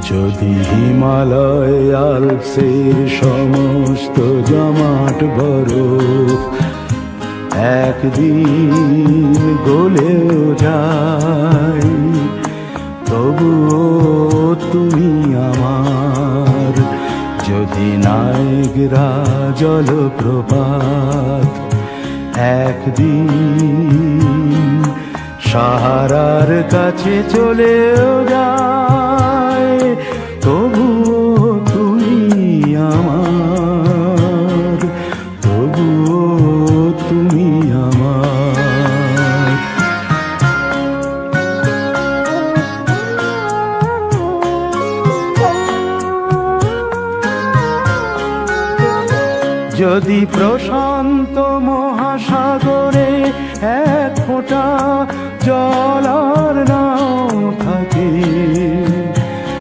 যদি হিমালয় আলপসের সমস্ত জমাট বরফ একদিন গলেও যায়, তবুও তুমি আমার। যদি নায়েগ্রা জলপ্রপাত একদিন সাহারার কাছে চলেও যায়, তবুও তুমি আমার, তবুও তুমি আমার। যদি প্রশান্ত মহাসাগরে এক ফোঁটা জল আর নাও থাকে,